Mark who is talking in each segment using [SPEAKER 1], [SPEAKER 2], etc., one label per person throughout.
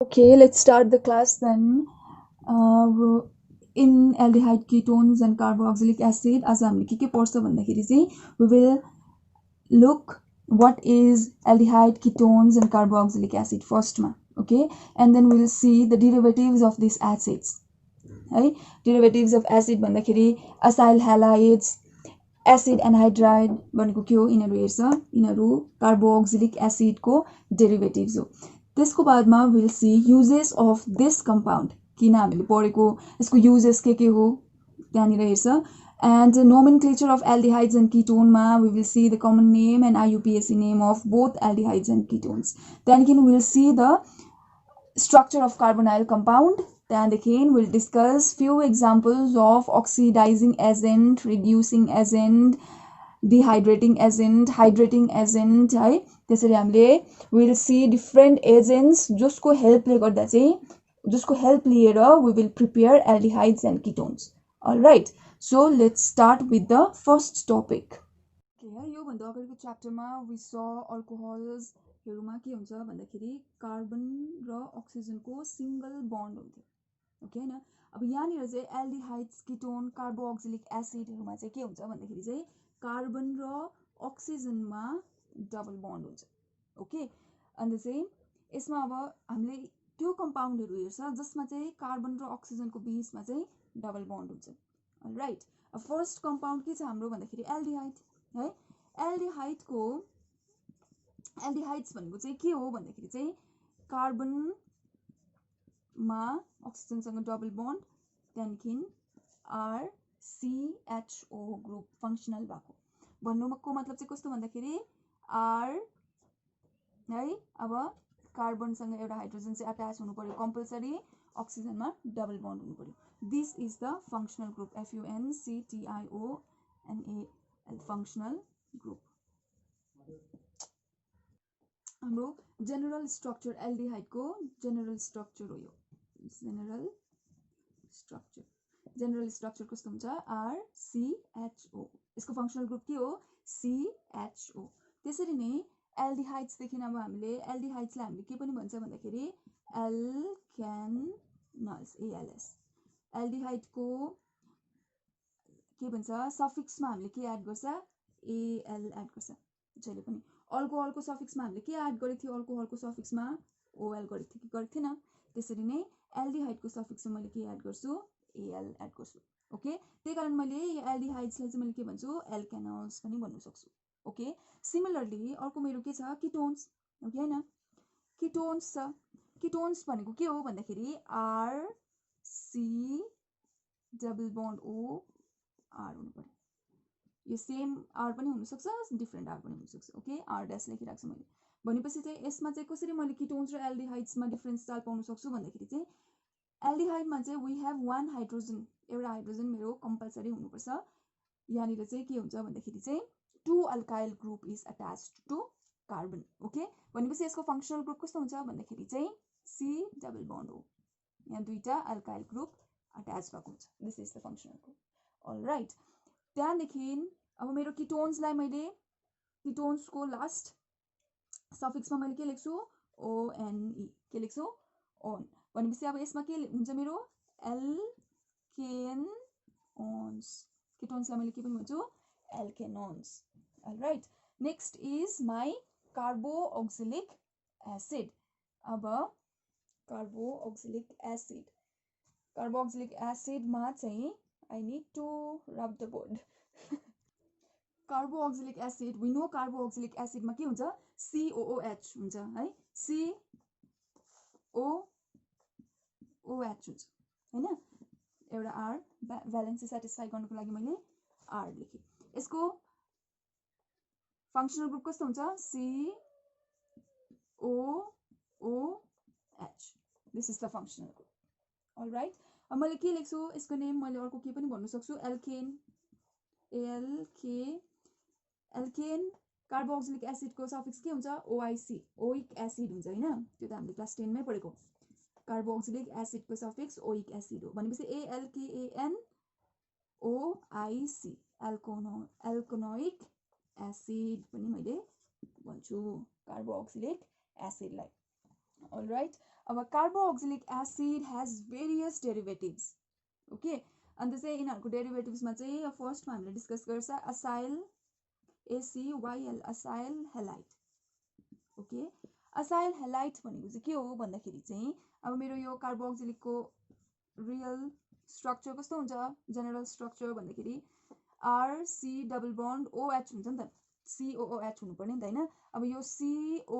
[SPEAKER 1] Okay, let's start the class then. In aldehyde ketones and carboxylic acid, as हामीले के पढ्छ भन्दाखेरि चाहिँ we will look what is aldehyde ketones and carboxylic acid first मा, okay, and then we will see the derivatives of these acids. है derivatives of acid भन्दाखेरि acyl halides, acid anhydride भनेको के हो यिनीहरू हेर्छ, यिनीहरू कार्बोक्सिलिक एसिडको डेरिभेटिभ्स हो। त्यसको बादमा will see uses of this compound, किन हामीले पढेको यसको युजेस के हो त्यहाँनिर हेर्छ। And nomenclature of aldehydes and किटोनमा we will see the common name and IUPAC name of both aldehydes and ketones. त्यहाँदेखि will see the structure of carbonyl compound. त्यहाँदेखि we'll discuss few examples of oxidizing agent, reducing agent, dehydrating agent, hydrating agent है। त्यसरी हामीले we'll see different agents जसको हेल्पले गर्दा चाहिँ जसको help लिएर we will prepare aldehydes and ketones. All right, so let's start with the first topic. Okay, यो भन्दा अगाडिको च्याप्टरमा we saw alcohols हरूमा के हुन्छ भन्दाखेरि कार्बन र अक्सिजनको सिंगल बन्ड हुन्थ्यो, ओके हैन। अब यहाँनिर चाहिँ एल्डिहाइड्स किटोन कार्बोक्सिलिक एसिडहरुमा चाहिँ के हुन्छ भन्दाखेरि चाहिँ कार्बन र अक्सिजनमा डबल बन्ड हुन्छ, ओके। अनि चाहिँ यसमा अब हामीले त्यो कम्पाउन्डहरु हेर्छ जसमा चाहिँ कार्बन र अक्सिजनको बीचमा चाहिँ डबल बन्ड हुन्छ। अलराइट, अब फर्स्ट कम्पाउन्ड के छ हाम्रो भन्दाखेरि एल्डिहाइड है। एल्डिहाइडको एल्डिहाइड्स भनेको चाहिँ के हो भन्दाखेरि चाहिँ कार्बनमा अक्सिजनसँग डबल बन्ड, त्यहाँदेखि RCHO ग्रुप फङ्सनल भएको। भन्नुको मतलब चाहिँ कस्तो भन्दाखेरि R है, अब कार्बनसँग एउटा हाइड्रोजन चाहिँ अट्याच हुनु पर्यो कम्पलसरी, अक्सिजनमा डबल बन्ड हुनु पर्यो। This is the functional group, FUNCTIONAL functional group. हाम्रो जेनरल स्ट्रक्चर एल्डिहाइडको जेनरल स्ट्रक्चर हो यो। जेनरल स्ट्रक्चर कस्तो हुन्छ RCHO, यसको फङ्सनल ग्रुप के हो CHO। त्यसरी नै एल्डिहाइड्सदेखि अब हामीले एल्डिहाइड्सलाई हामीले के पनि भन्छ भन्दाखेरि एल्केनल्स, ALS। एल्डिहाइडको के भन्छ सफिक्समा हामीले के एड गर्छ AL एड गर्छ जहिले पनि। अल्कोहलको सफिक्समा हामीले के एड गरेको थियो, अल्कोहलको सफिक्समा OL गरेको थियो कि गरेको थिएन। त्यसरी नै एल्डिहाइडको सफिक्समा मैले के एड गर्छु AL एड गर्छु, ओके। त्यही कारण मैले एल्डिहाइड्सलाई चाहिँ मैले के भन्छु एल्केनल्स पनि भन्न सक्छु, ओके। सिमिलरली अर्को मेरो के छ किटोन्स, ओके हैन। किटोन्स छ, किटोन्स भनेको के हो भन्दाखेरि RC double bond O R हुनु पर्यो। यो सेम R पनि हुन सक्छ, डिफरेन्ट R पनि हुन सक्छ, ओके। R डैश लेखिराख्छु मैले। भनेपछि चाहिँ यसमा चाहिँ कसरी मैले किटोन्स र एल्डिहाइड्समा डिफरेन्स चाल पाउन सक्छु भन्दाखेरि चाहिँ एल्डिहाइडमा चाहिँ वी हेभ वान हाइड्रोजन, एउटा हाइड्रोजन मेरो कम्पलसरी हुनुपर्छ। यहाँनिर चाहिँ के हुन्छ भन्दाखेरि चाहिँ two alkyl group is attached to carbon, okay. भनेपछि यसको फङ्सनल ग्रुप कस्तो हुन्छ भन्दाखेरि चाहिँ C डबल बन्ड हो, यहाँ दुईटा अल्काइल ग्रुप अट्याच भएको हुन्छ। This is the functional group. All right, त्यहाँदेखि अब मेरो किटोन्सलाई मैले किटोन्सको लास्ट सफिक्समा मैले के लेख्छु ONE, के लेख्छु ON। भनेपछि अब यसमा के हुन्छ मेरो एल्केनोन्स, किटोन्सलाई मैले के पनि भन्छु alkanones. Alright, next is my carboxylic acid. अब कार्बोक्सिलिक एसिड, कार्बोक्सिलिक एसिडमा चाहिँ I need to rub the board. Carboxylic acid, we know carboxylic एसिडमा के हुन्छ COOH हुन्छ है, COOH हुन्छ हैन। एउटा R भ्यालेन्सी सेटिस्फाई गर्नको लागि मैले R लेखेँ। यसको फङ्सनल ग्रुप कस्तो हुन्छ COOH। This is the functional group. All right, अब मैले के लेख्छु यसको नेम मैले अर्को के पनि भन्न सक्छु एल्केन, एल्केन। कार्बोक्सिलिक एसिडको सफिक्स के हुन्छ OIC, ओइक एसिड हुन्छ हैन, त्यो त हामीले क्लास 10 मै पढेको। कार्बोक्सिलिक एसिडको सफिक्स ओइक एसिड हो, भनेपछि ALKANOIC एल्कोनोइक एसिड पनि मैले भन्छु कार्बोक्सिलिक एसिडलाई। अलराइट, अब carboxylic acid has various derivatives okay अन्त चाहिँ यिनीहरूको डेरिभेटिभ्समा चाहिँ फर्स्टमा हामीले डिस्कस गर्छ acyl ACYL acyl halide okay acyl halide भनेको चाहिँ के हो भन्दाखेरि चाहिँ अब मेरो यो कार्बोक्सिलिकको रियल स्ट्रक्चर कस्तो हुन्छ जेनरल स्ट्रक्चर भन्दाखेरि RC डबल बन्ड OH हुन्छ नि त COOH हुनुपर्ने नि त हैन अब यो CO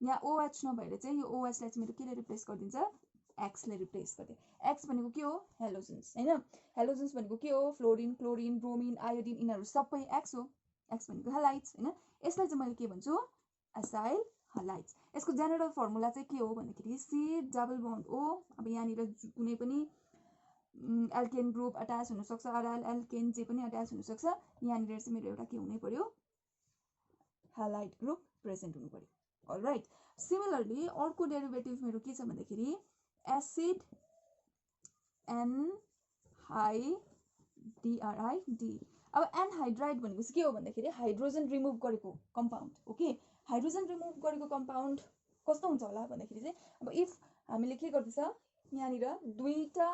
[SPEAKER 1] या OH नभएर चाहिँ यो OH लाई चाहिँ मेरो केले रिप्लेस गरिदिन्छ X ले रिप्लेस गरिदियो X भनेको के हो हेलोजन्स हैन हेलोजन्स भनेको के हो फ्लोरिन क्लोरिन ब्रोमिन आयोडिन यिनीहरु सबै X हो X भनेको हेलाइड्स हैन यसलाई चाहिँ मैले के भन्छु असाइल हेलाइड्स यसको जेनरल फर्मुला चाहिँ के हो भन्दाखेरि C डबल बन्ड O अब यहाँनिर कुनै पनि एल्केन ग्रुप अट्याच हुन सक्छ अराइल एल्केन जे पनि अट्याच हुन सक्छ यहाँनिर चाहिँ मेरो एउटा के हुनै पर्यो हेलाइड ग्रुप प्रेजेन्ट हुनु पर्यो अलराइट सिमिलरली अर्को डेरिभेटिभ मेरो के छ भन्दाखेरि एसिड एनहाइड्राइड अब एनहाइड्राइड भनेको चाहिँ के हो भन्दाखेरि हाइड्रोजन रिमुभ गरेको कम्पाउन्ड ओके हाइड्रोजन रिमुभ गरेको कम्पाउन्ड कस्तो हुन्छ होला भन्दाखेरि चाहिँ अब इफ हामीले के गर्दैछ यहाँनिर दुईटा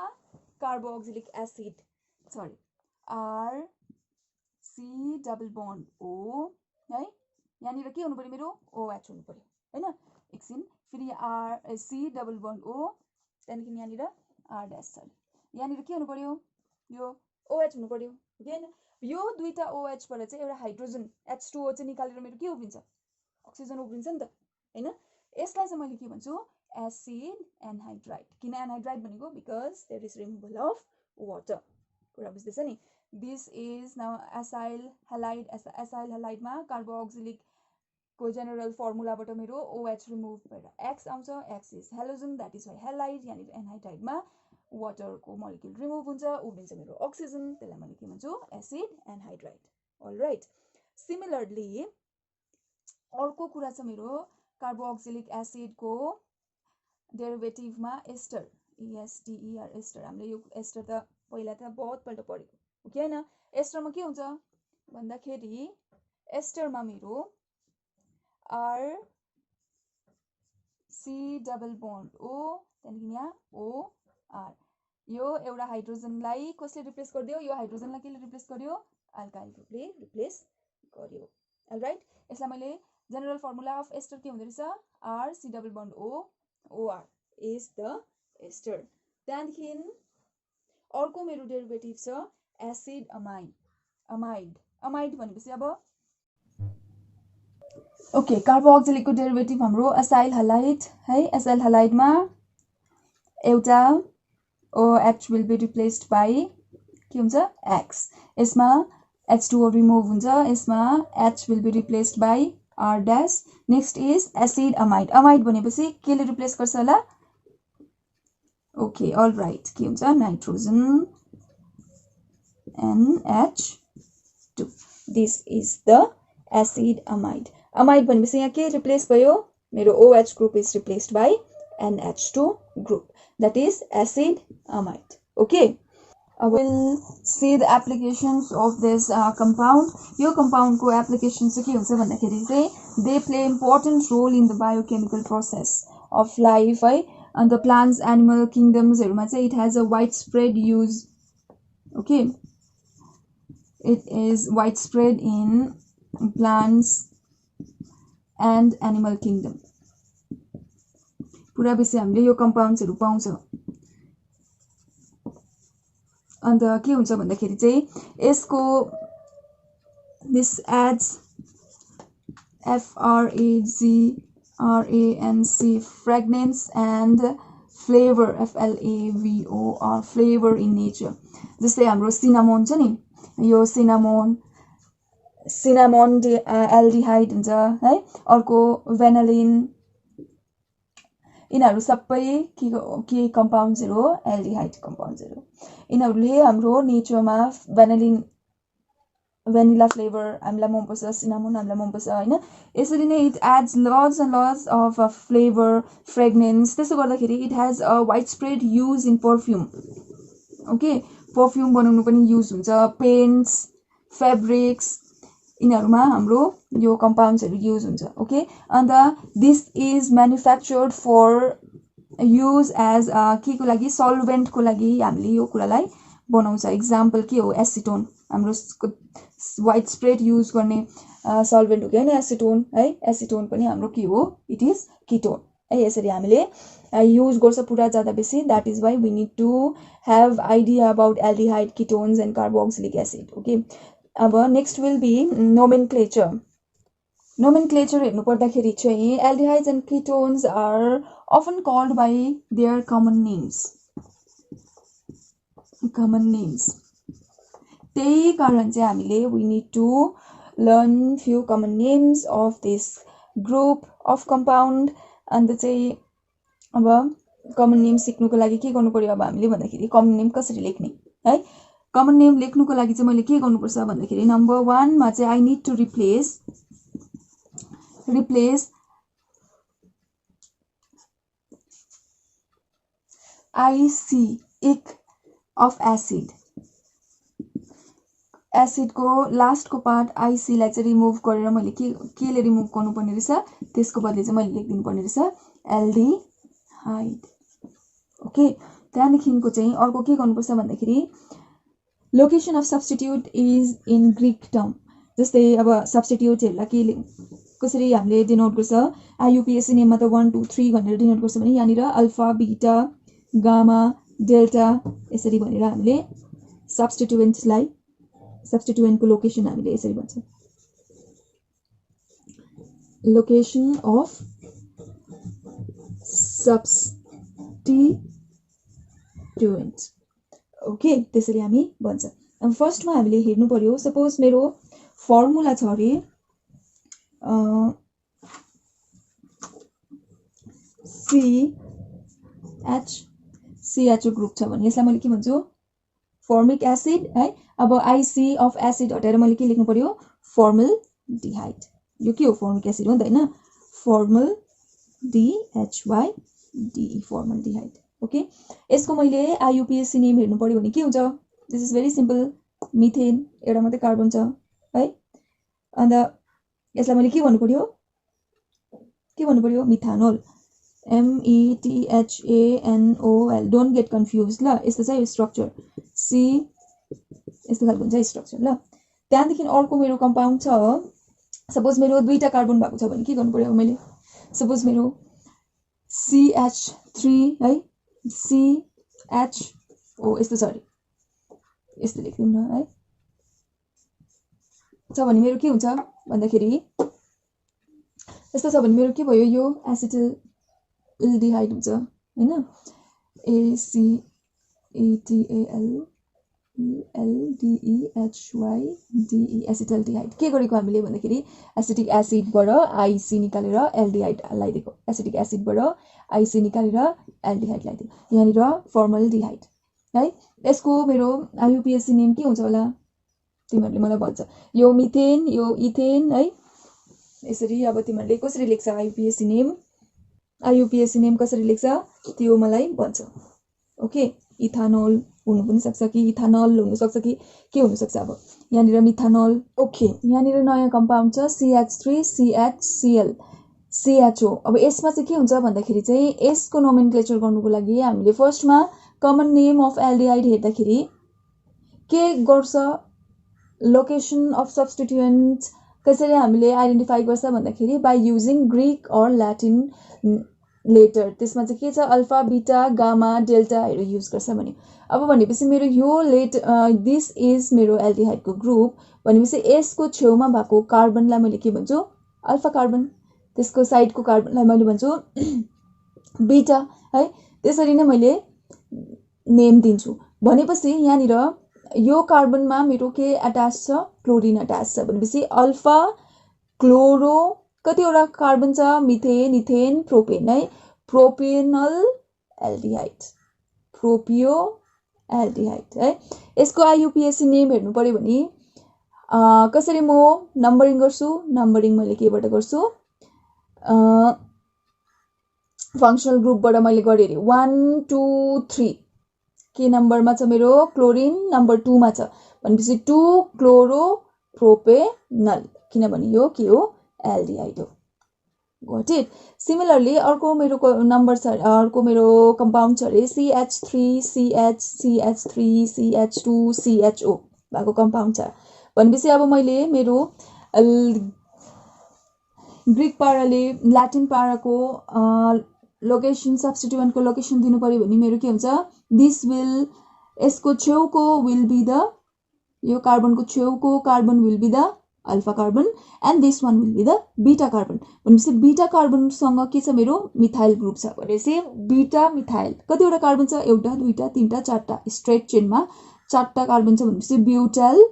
[SPEAKER 1] carboxylic acid sorry RC double bond O है यहाँनिर के हुनु पर्यो मेरो OH हुनु पर्यो हैन एकछिन फेरि C डबल बन्ड O त्यहाँदेखि यहाँनिर R डैश सरी यहाँनिर के हुनु पर्यो यो OH हुनु पर्यो ओके हैन यो दुईटा OH बाट चाहिँ एउटा हाइड्रोजन H2O चाहिँ निकालेर मेरो के उब्रिन्छ अक्सिजन उब्रिन्छ नि त हैन यसलाई चाहिँ मैले के भन्छु एसिड एनहाइड्राइड किन एनहाइड्राइड भनेको because there is removal of water कुरा बुझ्दैछ नि this is now acyl halide मा कार्बोक्सिलिक को जेनरल फर्मुलाबाट मेरो OH रिमुभ भएर X आउँछ X is halogen that is why halide यानी एनहाइड्राइड मा वाटर को मोलिक्युल रिमुभ हुन्छ उब्रिन्छ मेरो अक्सिजन त्यसलाई मैले के भन्छु एसिड एनहाइड्राइड अलराइट सिमिलरली अर्को कुरा छ मेरो कार्बोक्सिलिक एसिड को डेरिभेटिभ मा एस्टर ESTER एस्टर हामीले यो एस्टर त पहिला त बहुत पल्ट पढेको ओके हैन एस्टरमा के हुन्छ भन्दाखेरि एस्टरमा मेरो RC डबल बन्ड O त्यहाँदेखि यहाँ OR यो एउटा हाइड्रोजनलाई कसले रिप्लेस गर्दियो यो हाइड्रोजनलाई केले रिप्लेस गर्यो अल्काइल ग्रुपले रिप्लेस गर्यो अलराइट यसलाई मैले जेनरल फर्मुला अफ एस्टर के हुँदै रहेछ RC double bond O OR is the ester त्यहाँदेखि अर्को मेरो डेरिभेटिभ छ एसिड अमाइड भनेपछि अब ओके कार्बोक्सिलिक को डेरिभेटिभ हाम्रो असाइल हेलाइड है असाइल हेलाइड मा एउटा OH will be replaced by के हुन्छ X यसमा H2O रिमुभ हुन्छ यसमा H will be replaced by R dash next is acid amide भनेपछि केले रिप्लेस गर्छ होला ओके अलराइट के हुन्छ nitrogen NH2 this is the acid amide भनेपछि यहाँ के रिप्लेस भयो मेरो OH group is replaced by NH2 group that is acid amide okay we'll see the applications of this compound यो compound को application चाहिँ के हुन्छ भन्दाखेरि चाहिँ they play important role in the biochemical process of life है and the plants animal kingdoms हरुमा चाहिँ it has a widespread use okay it is widespread in plants and animal kingdom पुरा बेसी हामीले यो compounds हरु पाउँछ अन्त के हुन्छ भन्दाखेरि चाहिँ यसको this adds FRAGRANC fragrance and flavor FLAVOR flavor in nature जस्तै हाम्रो सिनामोन छ नि यो सिनामोन एल्डिहाइड हुन्छ है अर्को भेनालिन यिनीहरु सबै के कम्पाउन्ड्स हो एल्डिहाइड कम्पाउन्ड्स हो यिनीहरुले हाम्रो नेचरमा भेनिला फ्लेभर हामीलाई मन पर्छ सिनामोन हामीलाई मन पर्छ हैन यसरी नै it adds lots and lots of flavour fragrance त्यसो गर्दाखेरि it has a wide spread use in perfume okay perfume बनाउनु पनि युज हुन्छ पेन्ट्स फेब्रिक्स यिनीहरुमा हाम्रो यो कम्पाउन्ड्सहरु युज हुन्छ okay and this is manufactured for use as के को लागि सल्भेन्टको लागि हामीले यो कुरालाई बनाउँछ इक्जाम्पल के हो एसिटोन हाम्रो वाइड स्प्रेड युज गर्ने सल्भेन्ट हो कि हैन एसिटोन है एसिटोन पनि हाम्रो के हो इट इज किटोन है यसरी हामीले युज गर्छ पुरा ज्यादा बेसी that is why we need to have idea about aldehyde ketones and carboxylic acid okay अब नेक्स्ट विल बी नोमेनक्लेचर हेर्नु पर्दाखेरि चाहिँ aldehydes and ketones are often called by their common names त्यही कारण चाहिँ हामीले we need to learn few common names of this group of compound अन्त चाहिँ अब कमन नेम सिक्नुको लागि के गर्नु पर्यो अब हामीले भन्दाखेरि कमन नेम कसरी लेख्ने है कमन नेम लेख्नुको लागि चाहिँ मैले के गर्नुपर्छ भन्दाखेरि नम्बर 1 मा चाहिँ I need to replace IC ic of acid को लास्ट को पार्ट IC लाई चाहिँ रिमुभ गरेर मैले केले रिमुभ गर्नुपर्ने रहेछ त्यसको बदली चाहिँ मैले लेखिदिनु पर्ने रहेछ एल्डिहाइड ओके त्यहाँदेखिको चाहिँ अर्को के गर्नुपर्छ भन्दाखेरि location of substitute is in Greek term जस्तै अब सब्स्टिट्युटहरुलाई के कसरी हामीले डिनोट गर्छ IUPAC नेममा त 1 2 3 भनेर डिनोट गर्छ भने यहाँनिर अल्फा बीटा गामा डेल्टा यसरी भनेर हामीले सब्स्टिट्युएन्टको लोकेसन हामीले यसरी भन्छ लोकेसन अफ सब्स्टिट्युएन्ट ओके त्यसरी हामी भन्छ अब फर्स्टमा हामीले हेर्नु पर्यो सपोज मेरो फर्मुला छ रे CHO ग्रुप छ भने यसलाई मैले के भन्छु फर्मिक एसिड है अब IC अफ एसिड हटाएर मैले के लेख्नु पर्यो फर्मल्डिहाइड यो के हो फर्मिक एसिड हो नि त हैन फर्मल्डिहाइड फर्मल्डिहाइड ओके यसको मैले IUPAC नेम हेर्नु पर्यो भने के हुन्छ this is very simple methane एउटा मात्रै कार्बन छ है अन्त यसलाई मैले के भन्नु पर्यो methanol METHANOL don't get confuse ल यस्तो चाहिँ स्ट्रक्चर C यस्तो खालको हुन्छ स्ट्रक्चर ल त्यहाँदेखि अर्को मेरो कम्पाउन्ड छ सपोज मेरो दुईटा कार्बन भएको छ भने के गर्नु पर्यो मैले सपोज मेरो CH3 है CHO यस्तो छ अरे यस्तो लेख्दिउँ न है छ भने मेरो के हुन्छ भन्दाखेरि यस्तो छ भने मेरो के भयो यो एसिटिल्डिहाइड हुन्छ हैन ACETALLDEHYDE एसिटल्डिहाइड के गरेको हामीले भन्दाखेरि एसिटिक एसिडबाट IC निकालेर एल्डिहाइडलाई दिएको एसिटिक एसिडबाट IC निकालेर एल्डिहाइडलाई दिएको यहाँनिर फर्मल्डिहाइड है यसको मेरो IUPAC नेम के हुन्छ होला तिमीहरुले मलाई भन्छ यो मिथेन यो इथेन है यसरी अब तिमीहरुले कसरी लेख्छ IUPAC नेम कसरी लेख्छ त्यो मलाई भन्छ ओके इथानोल हुनु पनि सक्छ कि इथानल हुनु सक्छ कि के हुनु सक्छ अब यहाँनिर मिथानोल ओके यहाँनिर नयाँ कम्पाउन्ड छ CH3 CHCl CHO अब यसमा चाहिँ के हुन्छ भन्दाखेरि चाहिँ यसको नोमेनक्लेचर गर्नुको लागि हामीले फर्स्टमा कमन नेम अफ एल्डिहाइड हेर्दाखेरि के गर्छ लोकेसन अफ सब्स्टिट्युएन्ट कसरी हामीले आइडेन्टिफाई गर्छ भन्दाखेरि by using Greek or Latin letter त्यसमा चाहिँ के छ अल्फा बीटा गामा डेल्टाहरु युज गर्छ भने अब भनेपछि मेरो यो दिस इज मेरो एल्डिहाइडको ग्रुप भनेपछि यसको छेउमा भएको कार्बनलाई मैले के भन्छु अल्फा कार्बन त्यसको साइडको कार्बनलाई मैले भन्छु बीटा है त्यसरी नै मैले नेम दिन्छु भनेपछि यहाँनिर यो कार्बनमा मेरो के अट्याच छ क्लोरिन अट्याच छ भनेपछि अल्फा क्लोरो कतिवटा कार्बन छ मिथेन इथेन प्रोपेन है प्रोपेनल एल्डिहाइड प्रोपियो एल्डिहाइड है यसको IUPAC नेम हेर्नु पर्यो भने कसरी म नम्बरिङ गर्छु नम्बरिङ मैले केबाट गर्छु फंक्शनल ग्रुपबाट मैले गरे रे 1 2 3 के नम्बरमा छ मेरो क्लोरिन नम्बर 2 मा छ भनेपछि 2 क्लोरो प्रोपेनल किनभने यो के हो एल्डिहाइड हो गट इट. सिमिलरली अर्को मेरो नम्बर छ, अर्को मेरो कम्पाउन्ड छ अरे CH3CH CH3CH2CHO भएको कम्पाउन्ड छ भनेपछि अब मैले मेरो ग्रिक पाराले ल्याटिन पाराको लोकेसन सब्स्टिट्युएन्टको लोकेसन दिनु पर्यो भने मेरो के हुन्छ, दिस विल, यसको छेउको विल बी द, यो कार्बनको छेउको carbon will be the alpha carbon and this one will be the beta carbon. भनेपछि बीटा कार्बनसँग के छ, मेरो मिथाइल ग्रुप छ भनेपछि बीटा मिथाइल कतिवटा कार्बन छ, एउटा दुईटा तीनटा चारटा, स्ट्रेट चेनमा चारटा कार्बन छ भनेपछि ब्युटाइल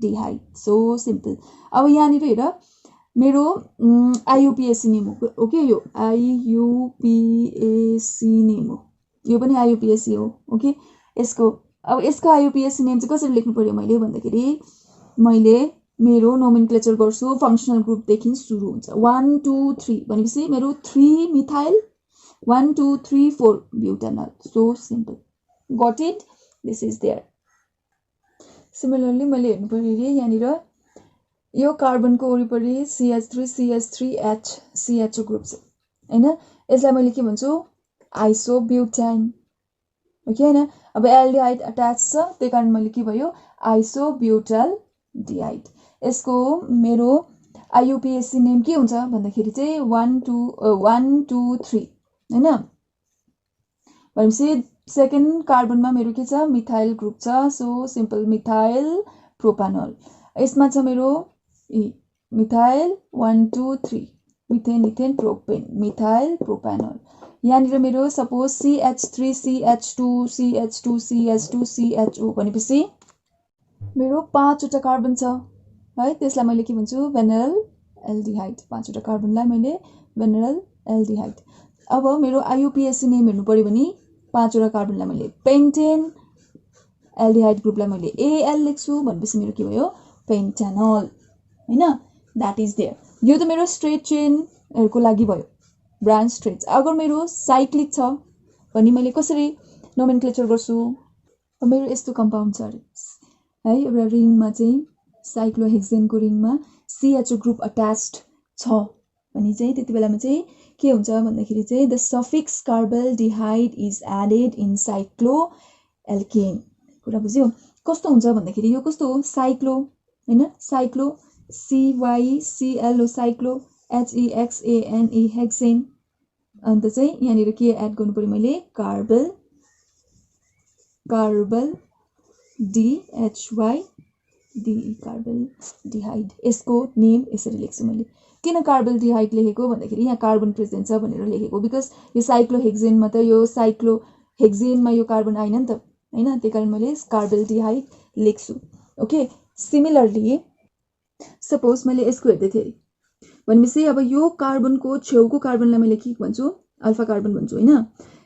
[SPEAKER 1] डिहाइड. So simple. अब यहाँनिर हेर मेरो IUPAC नेम हो. ओके, यो IUPAC नेम हो, यो पनि IUPAC हो. ओके, यसको IUPAC नेम चाहिँ कसरी लेख्नु पर्यो मैले भन्दाखेरि मैले मेरो नोमेनक्लेचर गर्छु, फङ्सनल ग्रुपदेखि सुरु हुन्छ. 1 2 3 भनेपछि मेरो 3 methyl, 1 2 3 4 butanal. So simple. Got it. This is there. Similarly मैले हेर्नु पर्यो अरे यहाँनिर यो कार्बनको वरिपरि CH3CH3H CHO ग्रुप छ हैन. यसलाई मैले के भन्छु, आइसोब्युटाइन. ओके हैन. अब एल्डिहाइड अट्याच छ त्यही कारण मैले के भयो, आइसोब्युटाइल डिहाइड. यसको मेरो IUPAC नेम के हुन्छ भन्दाखेरि चाहिँ 1 2 3 हैन. भनेपछि सेकेन्ड कार्बनमा मेरो के छ, मिथाइल ग्रुप छ. So simple, methyl propanol. यसमा छ मेरो methyl 1 2 3 methane ethane propane, methyl propanol. यहाँनिर मेरो सपोज CH3CH2CH2CH2CHO भनेपछि मेरो 5वटा कार्बन छ है, त्यसलाई मैले के भन्छु, भेनेरल एल्डिहाइड. 5वटा कार्बनलाई मैले भेनेरल एल्डिहाइड. अब मेरो IUPAC नेम हेर्नु पर्यो भने 5वटा कार्बनलाई मैले पेन्टेन, एल्डिहाइड ग्रुपलाई मैले AL लेख्छु भनेपछि मेरो के भयो, पेन्टानोल हैन. That is there. यो त मेरो स्ट्रेट चेनहरुको लागि भयो, ब्रान्च स्ट्रेट्स. अगर मेरो साइक्लिक छ भने मैले कसरी नोमेनक्लेचर गर्छु, मेरो यस्तो कम्पाउन्ड छ अरे है, एउटा रिङमा चाहिँ साइक्लोहेक्सेनको रिङमा CHO ग्रुप अट्याच्ड छ भने चाहिँ त्यति बेलामा चाहिँ के हुन्छ भन्दाखेरि चाहिँ the suffix carbaldehyde is added in cycloalkane. कुरा बुझ्यो. कस्तो हुन्छ भन्दाखेरि यो कस्तो हो, साइक्लो हैन, cyclo CYCL cyclo, HEXANE hexane. अन्त चाहिँ यहाँनिर के एड गर्नु पर्यो मैले, कार्बल DHY DE कार्बल डिहाइड. यसको नेम यसरी लेख्छु मैले. किन कार्बल डिहाइड लेखेको भन्दाखेरि यहाँ कार्बन प्रेजेन्ट छ भनेर लेखेको, बिकज यो साइक्लोहेक्सेनमा त यो साइक्लोहेक्सेनमा यो कार्बन आएन नि त हैन, त्यही कारण मैले कार्बल डिहाइड लेख्छु. ओके. सिमिलरली सपोज मैले यसको हेर्दै थिएँ भनेपछि अब यो कार्बनको छेउको कार्बनलाई मैले के भन्छु, अल्फा कार्बन भन्छु हैन.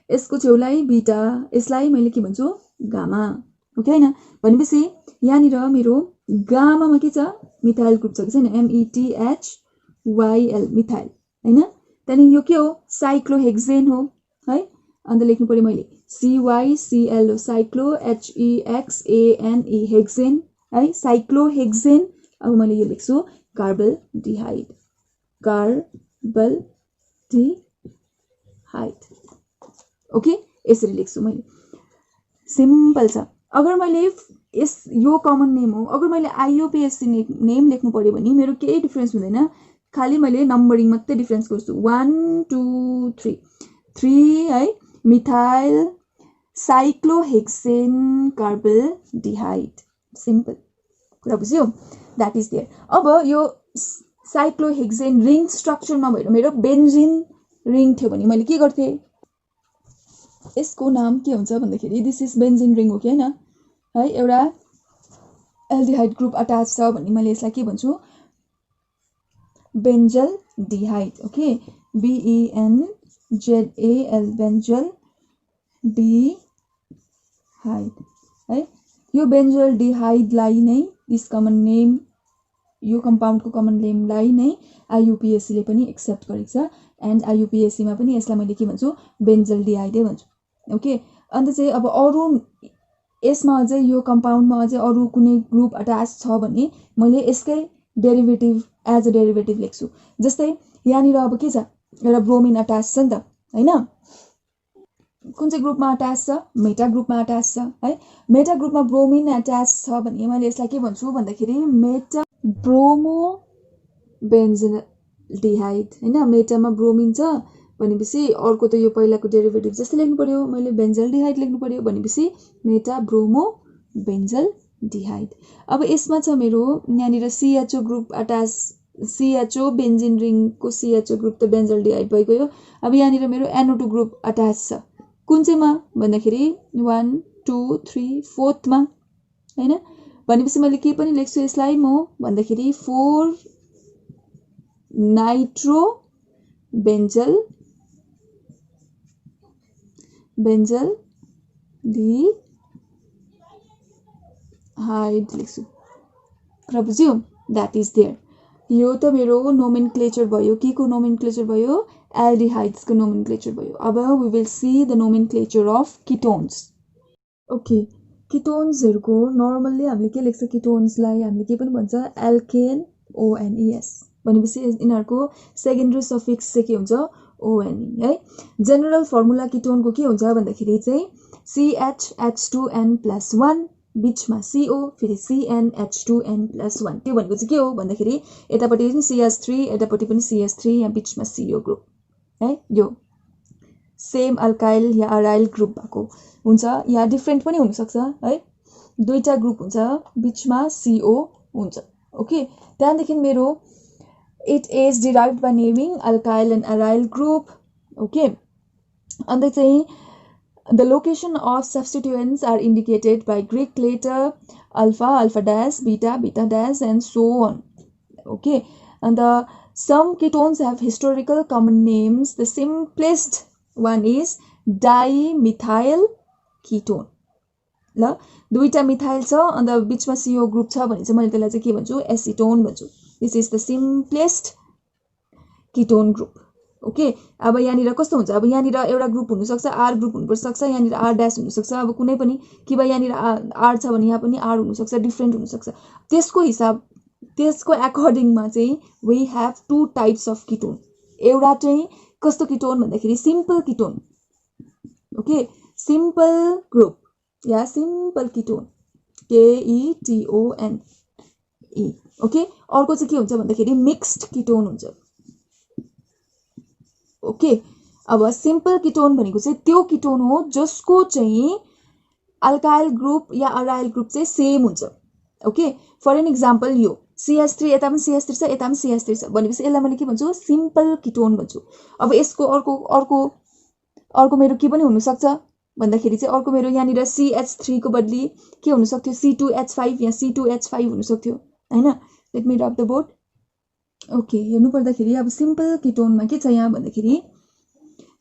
[SPEAKER 1] यसको छेउलाई बीटा, यसलाई मैले के भन्छु, गामा. ओके हैन. भनेपछि यहाँनिर मेरो गामामा के छ, मिथाइल ग्रुप छ कि छैन, METHYL मिथाइल हैन. त्यहाँदेखि यो के हो, साइक्लोहेक्सेन हो है. अन्त लेख्नु पर्यो मैले CYCL हो, साइक्लो, HEXANE हेक्सेन है, साइक्लोहेक्सेन. अब मैले यो लेख्छु कार्बल डिहाइड, कार्बल डिहाइड. ओके, यसरी लेख्छु मैले. सिम्पल छ. अगर मैले यो कमन नेम हो, अगर मैले IUPAC नेम लेख्नु पर्यो भने मेरो केही डिफरेन्स हुँदैन, खालि मैले नम्बरिङ मात्रै डिफरेन्स गर्छु. 1 2 3 3 है, methyl cyclohexane carbaldehyde. Simple. कुरा बुझ्यो. That is there. अब यो साइक्लोहेक्सेन रिङ स्ट्रक्चर नभएर मेरो बेन्जिन रिङ थियो भने मैले के गर्थेँ, यसको नाम के हुन्छ भन्दाखेरि दिस इज बेन्जिन रिङ हो कि हैन है. एउटा एल्डिहाइड ग्रुप अट्याच छ भने मैले यसलाई के भन्छु, बेन्जल डिहाइड. ओके, BENZAL बेन्जल डिहाइड है. यो बेन्जल डिहाइडलाई नै दिस कमन नेम, यो कम्पाउन्डको कमन नेमलाई नै IUPAC ले पनि एक्सेप्ट गरेको छ. एन्ड IUPAC मा पनि यसलाई मैले के भन्छु, बेन्जल डिहाइडै भन्छु. ओके. अन्त चाहिँ अब अरू यसमा अझै यो कम्पाउन्डमा अझै अरू कुनै ग्रुप अट्याच छ भने मैले यसकै डेरिभेटिभ एज अ डेरिभेटिभ लेख्छु. जस्तै यहाँनिर अब के छ, एउटा ब्रोमिन अट्याच छ नि त हैन। कुन चाहिँ ग्रुपमा अट्याच छ? मेटा ग्रुपमा अट्याच छ है। मेटा ग्रुपमा ब्रोमिन अट्याच छ भने मैले यसलाई के भन्छु भन्दाखेरि मेटा ब्रोमो बेन्जल्डिहाइड हैन। मेटामा ब्रोमिन छ भनेपछि अर्को त यो पहिलाको डेरिभेटिभ जस्तै लेख्नु पर्यो, मैले बेन्जल्डिहाइड लेख्नु पर्यो भनेपछि मेटा ब्रोमो बेन्जल्डिहाइड। अब यसमा छ मेरो यहाँनिर CHO group attach, CHO benzene रिङको CHO ग्रुप त बेन्जल्डिहाइड भइगयो। अब यहाँनिर मेरो NO2 ग्रुप अट्याच छ कुन चाहिँमा भन्दाखेरि 1 2 3 4थमा हैन। भनेपछि मैले के पनि लेख्छु यसलाई म भन्दाखेरि 4 नाइट्रो बेन्जल डिहाइड लेख्छु र बुझ्यो। That is there. यो त मेरो नोमेनक्लेचर भयो। के को नोमेनक्लेचर भयो? एल्डिहाइड्सको नोमेनक्लेचर भयो। अब we will see the nomenclature of ketones. Okay, किटोन्सहरुको नर्मल्ली हामीले के लेख्छ? किटोन्सलाई हामीले के पनि भन्छ? एल्केन ONES भनेपछि यिनीहरुको सेकेन्डरी सफिक्स चाहिँ के हुन्छ? ONE है। जनरल फर्मुला किटोनको के हुन्छ भन्दाखेरि चाहिँ CHH2N+1 बीचमा CO फेरि CnH2n+1। त्यो भनेको चाहिँ के हो भन्दाखेरि यतापट्टि पनि CH3 यतापट्टि पनि CH3 यहाँ बीचमा CO ग्रुप है। यो सेम अल्काइल या अराइल ग्रुप भएको हुन्छ या डिफरेन्ट पनि हुन सक्छ है। दुईटा ग्रुप हुन्छ बीचमा CO हुन्छ। ओके, त्यहाँदेखि मेरो it is derived by naming alkyl and aryl group. Okay, and चाहिँ the location of substituents are indicated by Greek letter alpha, alpha dash, beta, beta dash, and so on. Okay, and some ketones have historical common names. The simplest one is dimethyl ketone. ल, दुईटा methyl छ अन्त बीचमा CO group छ भने चाहिँ मैले त्यसलाई चाहिँ के भन्छु? एसिटोन भन्छु। This is the simplest ketone group. Okay, अब यहाँनिर कस्तो हुन्छ? अब यहाँनिर एउटा ग्रुप हुन सक्छ, R ग्रुप हुन सक्छ, यहाँनिर R डैश हुन सक्छ, अब कुनै पनि कि भए यहाँनिर R छ भने यहाँ पनि R हुन सक्छ, डिफरेन्ट हुन सक्छ। त्यसको अकॉर्डिङमा चाहिँ we have two types of ketone. एउटा चाहिँ कस्तो किटोन भन्दाखेरि simple ketone. Okay, simple group या सिम्पल किटोन KETONE। ओके, अर्को चाहिँ के हुन्छ भन्दाखेरि मिक्स्ड किटोन हुन्छ। ओके, अब सिम्पल किटोन भनेको चाहिँ त्यो किटोन हो जसको चाहिँ अल्काइल ग्रुप या अराइल ग्रुप चाहिँ सेम हुन्छ। ओके, फर एन एक्जाम्पल यो CH3 यता पनि CH3 छ यता पनि CH3 छ भनेपछि यसलाई मैले के भन्छु? सिम्पल किटोन भन्छु। अब यसको अर्को मेरो के पनि हुन सक्छ भन्दाखेरि चाहिँ अर्को मेरो यहाँनिर CH3 को बदली के हुन सक्थ्यो? C2H5 या C2H5 हुन सक्थ्यो हैन। लेट मी रब द बोर्ड। ओके, हेर्नु पर्दाखेरि अब सिम्पल किटोनमा के छ यहाँ भन्दाखेरि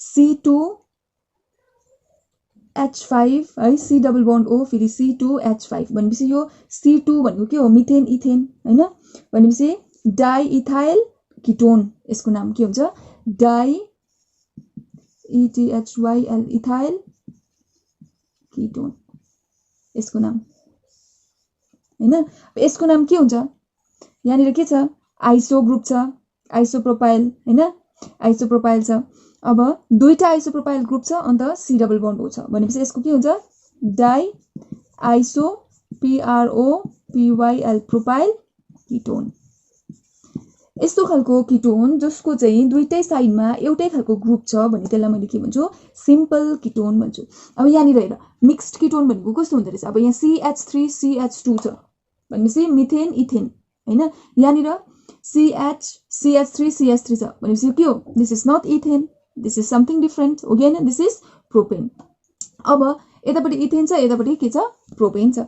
[SPEAKER 1] C2H5 है, C डबल बन्ड O फेरि C2H5 भनेपछि यो C2 भनेको के हो? मिथेन इथेन हैन। भनेपछि डाइइथाइल किटोन यसको नाम के हुन्छ? DIETHYL इथाइल किटोन यसको नाम हैन। यसको नाम के हुन्छ? यहाँनिर के छ? आइसो ग्रुप छ, आइसोप्रोपाइल हैन, आइसोप्रोपाइल छ। अब दुईटा आइसोप्रोपाइल ग्रुप छ अन्त C डबल बन्ड O छ भनेपछि यसको के हुन्छ? Di iso PROPYL propyl ketone. यस्तो खालको किटोन जसको चाहिँ दुईटै साइडमा एउटै खालको ग्रुप छ भने त्यसलाई मैले के भन्छु? सिम्पल किटोन भन्छु। अब यहाँनिर हेर, मिक्स्ड किटोन भनेको कस्तो हुँदो रहेछ? अब यहाँ CH3 CH2 छ भनेपछि मिथेन इथेन हैन। यहाँनिर CH3 CH3 छ भनेपछि के हो? This is not ethane, this is something different हो कि हैन? This is propane. अब यतापट्टि इथेन छ यतापट्टि के छ? प्रोपेन छ।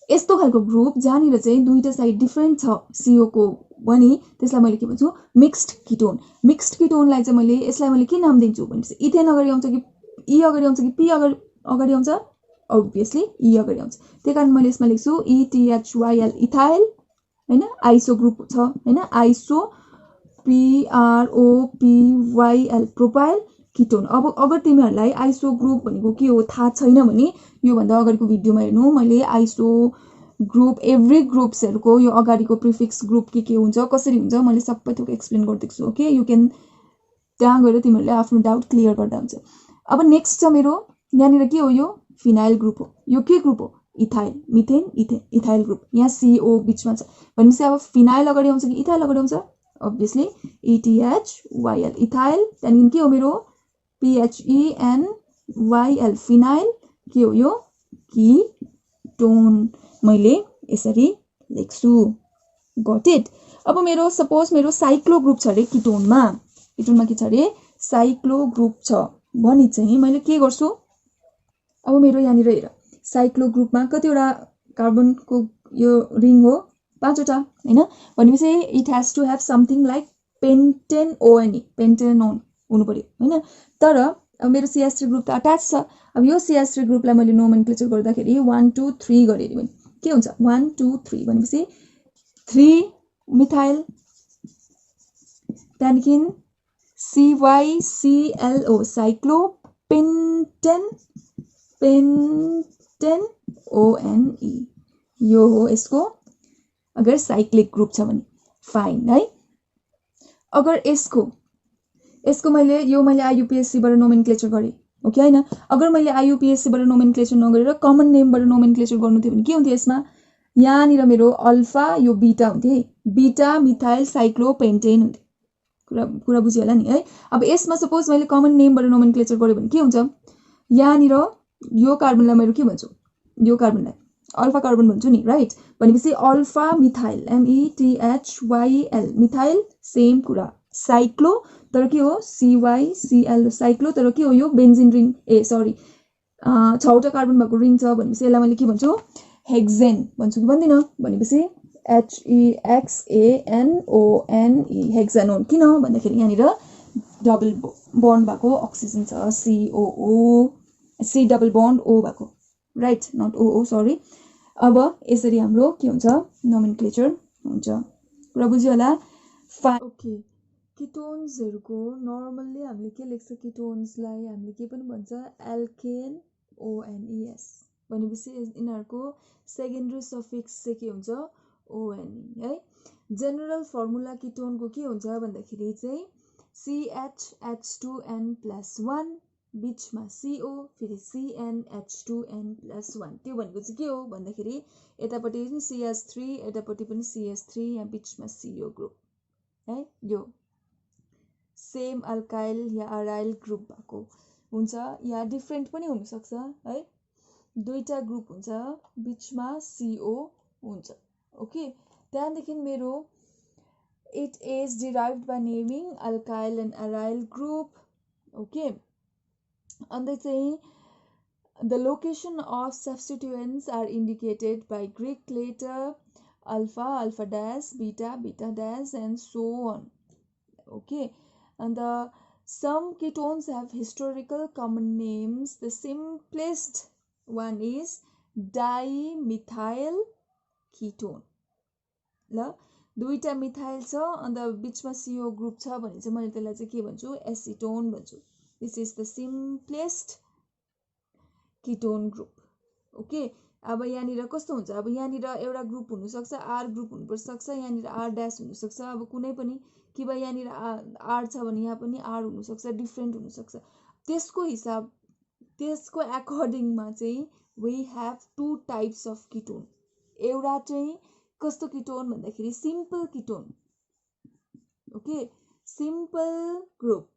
[SPEAKER 1] यस्तो खालको ग्रुप जहाँनिर चाहिँ दुईटा साइड डिफरेन्ट छ CO को भने त्यसलाई मैले के भन्छु? Mixed ketone. मिक्स्ड किटोनलाई चाहिँ मैले यसलाई मैले के नाम दिन्छु भनेपछि इथेन अगाडि आउँछ कि E अगाडि आउँछ कि P अगाडि आउँछ? obviously E अगाडि आउँछ। त्यही कारण मैले यसमा लेख्छु ETHYL इथाइल हैन, आइसो ग्रुप छ हैन, आइसो PROPYL प्रोपाइल किटोन। अब अगर तिमीहरुलाई आइसो ग्रुप भनेको के हो थाहा छैन भने यो भन्दा अगाडिको भिडियोमा हेर्नु, मैले आइसो ग्रुप एभ्री ग्रुप्सहरुको यो अगाडिको प्रिफिक्स ग्रुप के हुन्छ कसरी हुन्छ मैले सबै थोक एक्सप्लेन गर्दै छु। ओके, यु क्यान त्यहाँ गएर तिमीहरूले आफ्नो डाउट क्लियर गर्दा हुन्छ। अब नेक्स्ट छ मेरो यहाँनिर के हो, यो फिनाइल ग्रुप हो। यो के ग्रुप हो, ethyl, methane ethane, ethyl group. यहाँ CO बिचमा छ भनेपछि अब फिनाइल अगाडि आउँछ कि इथाइल अगाडि आउँछ, अभियसली ETHYL इथाइल। त्यहाँदेखि के हो मेरो PHENYL फिनाइल, के हो यो कीटोन। मैले यसरी लेख्छु, गट इट। अब मेरो सपोज मेरो साइक्लो ग्रुप छ अरे कीटोनमा, कीटोनमा के छ अरे साइक्लो ग्रुप छ भने चाहिँ मैले के गर्छु, अब मेरो यहाँनिर हेर साइक्लो ग्रुपमा कतिवटा कार्बनको यो रिङ हो, 5वटा हैन, भनेपछि it has to have something like pentane ONE, pentanone हुनु पर्यो हैन। तर अब मेरो CH3 ग्रुप त अट्याच छ। अब यो CH3 ग्रुपलाई मैले नोमेनक्लेचर गर्दाखेरि 1 2 3 गरे भने के हुन्छ, 1 2 3 भनेपछि 3 मिथाइल, त्यहाँदेखि CYCLO cyclo pentane, pentane ONE, यो हो यसको अगर साइक्लिक ग्रुप छ भने, फाइन है। अगर यसको मैले IUPAC बाट नोमेनक्लेचर गरेँ, ओके हैन। अगर मैले IUPAC बाट नोमेनक्लेचर नगरेर कमन नेमबाट नोमेनक्लेचर गर्नु थियो भने के हुन्थ्यो यसमा, यहाँनिर मेरो अल्फा यो बीटा हुन्थ्यो, बीटा मिथाइल साइक्लो पेन्टेन हुन्थ्यो। कुरा बुझियो होला नि है। अब यसमा सपोज मैले कमन नेमबाट नोमेनक्लेचर गरेँ भने के हुन्छ, यहाँनिर यो कार्बनलाई मैले के भन्छु, यो कार्बनलाई अल्फा कार्बन भन्छु नि, राइट। भनेपछि alpha methyl METHYL methyl, same कुरा साइक्लो, तर के हो CYCL साइक्लो, तर के हो यो बेन्जिन रिङ, सरी 6वटा कार्बन भएको रिङ छ भनेपछि यसलाई मैले के भन्छु, हेक्सेन भन्छु कि भन्दिनँ, भनेपछि HEXANONE हेक्सानोन। किन भन्दाखेरि यहाँनिर डबल बन्ड भएको अक्सिजन छ, C डबल बन्ड O भएको, राइट, नट OO, सरी। अब यसरी हाम्रो के हुन्छ, नोमेनक्लेचर हुन्छ। कुरा बुझ्यो होला। ओके, किटोन्सहरुको नर्मल्ली हामीले के लेख्छ, किटोन्सलाई हामीले के पनि भन्छ, एल्केन ONES भनेपछि यिनीहरुको सेकेन्डरी सफिक्स चाहिँ के हुन्छ, ONE है। जेनरल फर्मुला किटोनको के हुन्छ भन्दाखेरि चाहिँ CHH2N+1 बिचमा CO फेरि CnH2n+1, त्यो भनेको चाहिँ के हो भन्दाखेरि यतापट्टि पनि CH3 यतापट्टि पनि CH3, यहाँ बिचमा CO ग्रुप है, यो सेम अल्काइल या अराइल ग्रुप भएको हुन्छ, या डिफरेन्ट पनि हुन सक्छ है, दुईटा ग्रुप हुन्छ बिचमा CO हुन्छ, ओके। त्यहाँदेखि मेरो it is derived by naming alkyl and aryl group, okay. अन्त चाहिँ the location of substituents are indicated by Greek letter alpha, alpha dash, beta, beta dash, and so on, okay. And some ketones have historical common names. The simplest one is dimethyl ketone, ल दुईटा methyl छ अन्त बिचमा CO group छ भने चाहिँ मैले त्यसलाई चाहिँ के भन्छु, एसिटोन भन्छु। This is the simplest ketone group, okay. अब यहाँनिर कस्तो हुन्छ, अब यहाँनिर एउटा ग्रुप हुन सक्छ, R ग्रुप हुनु सक्छ, यहाँनिर R डैश हुन सक्छ, अब कुनै पनि कि भाइ यहाँनिर R छ भने यहाँ पनि R हुन सक्छ, डिफरेन्ट हुन सक्छ। त्यसको हिसाब, त्यसको अकर्डिङमा चाहिँ we have two types of ketone. एउटा चाहिँ कस्तो कीटोन भन्दाखेरि simple ketone, okay, simple group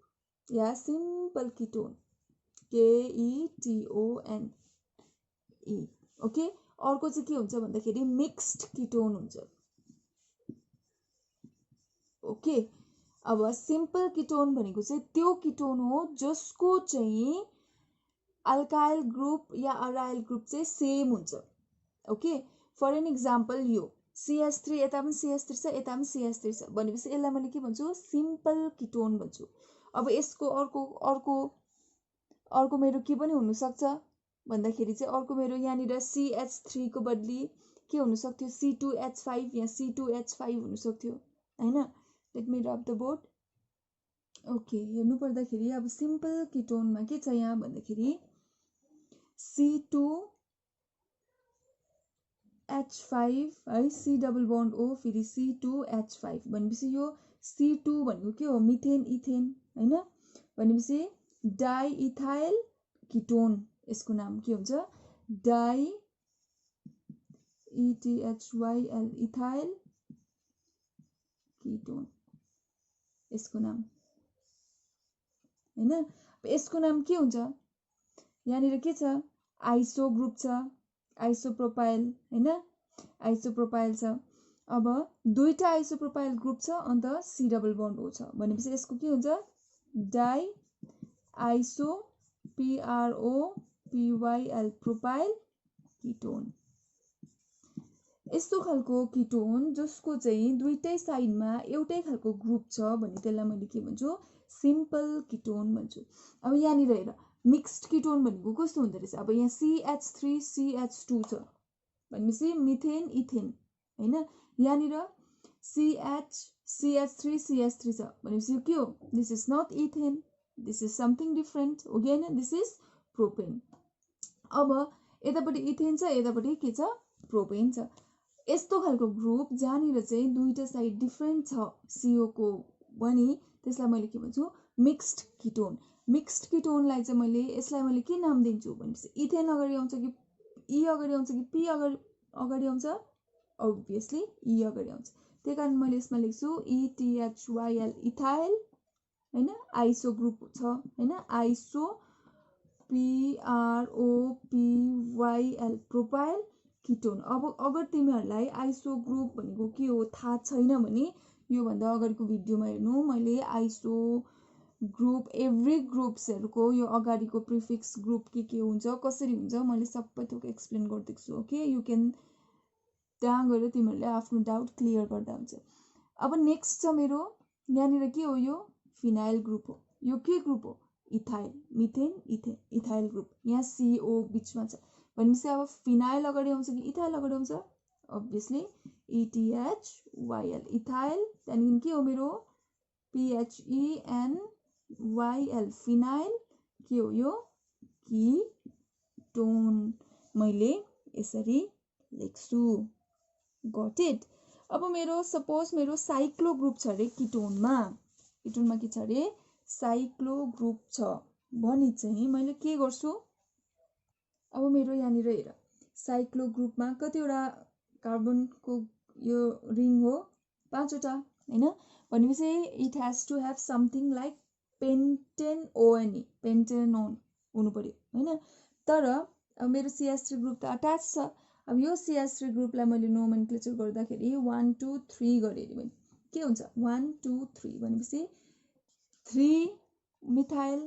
[SPEAKER 1] या सिम्पल कीटोन, KETONE, ओके। अर्को चाहिँ के हुन्छ भन्दाखेरि मिक्स्ड कीटोन हुन्छ, ओके। अब सिम्पल कीटोन भनेको चाहिँ त्यो कीटोन हो जसको चाहिँ अल्काइल ग्रुप या अराइल ग्रुप चाहिँ सेम हुन्छ, ओके। फर एन एक्जाम्पल यो CH3 यता पनि CH3 छ, यता पनि CH3 छ भनेपछि यसलाई मैले के भन्छु, सिम्पल कीटोन भन्छु। अब यसको अर्को मेरो के पनि हुन सक्छ भन्दाखेरि चाहिँ अर्को मेरो यहाँनिर CH3 को बदली के हुन सक्थ्यो, C2H5 या C2H5 हुन सक्थ्यो हैन। लेट मी रब द बोर्ड, ओके। हेर्नु पर्दाखेरि अब सिम्पल कीटोनमा के छ यहाँ भन्दाखेरि C2H5 है, C डबल बन्ड O फेरि C2H5 भनेपछि यो C2 भनेको के हो मिथेन इथेन हैन भनेपछि डाइइथाइल किटोन यसको नाम के हुन्छ डाइ ETHYL इथाइल किटोन यसको नाम हैन यसको नाम के हुन्छ यहाँनिर के छ आइसो ग्रुप छ आइसोप्रोपाइल हैन आइसोप्रोपाइल छ अब दुईटा आइसोप्रोपाइल ग्रुप छ अन्त C डबल बन्ड O छ भनेपछि यसको के हुन्छ di iso PROPYL propyl ketone यस्तो खालको किटोन जसको चाहिँ दुईटै साइडमा एउटै खालको ग्रुप छ भने त्यसलाई मैले के भन्छु सिम्पल किटोन भन्छु अब यहाँनिर हेर मिक्स्ड किटोन भनेको कस्तो हुँदो रहेछ अब यहाँ CH3 CH2 छ भनेपछि मिथेन इथेन हैन यहाँनिर CH3 CH3 छ भनेपछि यो के हो this is not ethane this is something different हो कि हैन दिस इज प्रोपेन अब यतापट्टि इथेन छ यतापट्टि के छ प्रोपेन छ यस्तो खालको ग्रुप जहाँनिर चाहिँ दुईटा साइड डिफरेन्ट छ CO को भने त्यसलाई मैले के भन्छु मिक्स्ड किटोन मिक्स्ड किटोनलाई चाहिँ मैले यसलाई मैले के नाम दिन्छु भनेपछि इथेन अगाडि आउँछ कि E अगाडि आउँछ कि P अगाडि आउँछ obviously E अगाडि आउँछ त्यही कारण मैले यसमा लेख्छु ETHYL इथाइल हैन आइसो ग्रुप छ हैन आइसो PROPYL प्रोपाइल किटोन अब अगर तिमीहरूलाई आइसो ग्रुप भनेको के हो थाहा छैन भने यो भन्दा अगाडिको भिडियोमा हेर्नु मैले आइसो ग्रुप एभ्री ग्रुप्सहरुको यो अगाडिको प्रिफिक्स ग्रुप के हुन्छ कसरी हुन्छ मैले सबै थोक एक्सप्लेन गर्दिएको छु ओके यु क्यान त्यहाँ गएर तिमीहरूले आफ्नो डाउट क्लियर गर्दा हुन्छ अब नेक्स्ट छ मेरो यहाँनिर के हो यो फिनाइल ग्रुप हो यो के ग्रुप हो ethyl methane ethane ethyl group यहाँ CO बीचमा छ भनेपछि अब फिनाइल अगाडि आउँछ कि इथाइल अगाडि आउँछ obviously ETHYL इथाइल त्यहाँदेखि के हो मेरो PHENYL फिनाइल के हो यो किटोन मैले यसरी लेख्छु गट इट अब मेरो सपोज मेरो साइक्लो ग्रुप छ रे किटोनमा के छ रे साइक्लो ग्रुप छ भने चाहिँ मैले के गर्छु अब मेरो यहाँनिर हेर साइक्लो ग्रुपमा कतिवटा कार्बनको यो रिङ हो 5 वटा हैन भनेपछि it has to have something like pentenone pentenone हुनु पर्यो हैन तर अब मेरो CH3 ग्रुप त अट्याच छ अब यो CH3 ग्रुपलाई मैले नोमेनक्लेचर गर्दाखेरि 1 2 3 गरे भने के हुन्छ 1 2 3 भनेपछि 3 मिथाइल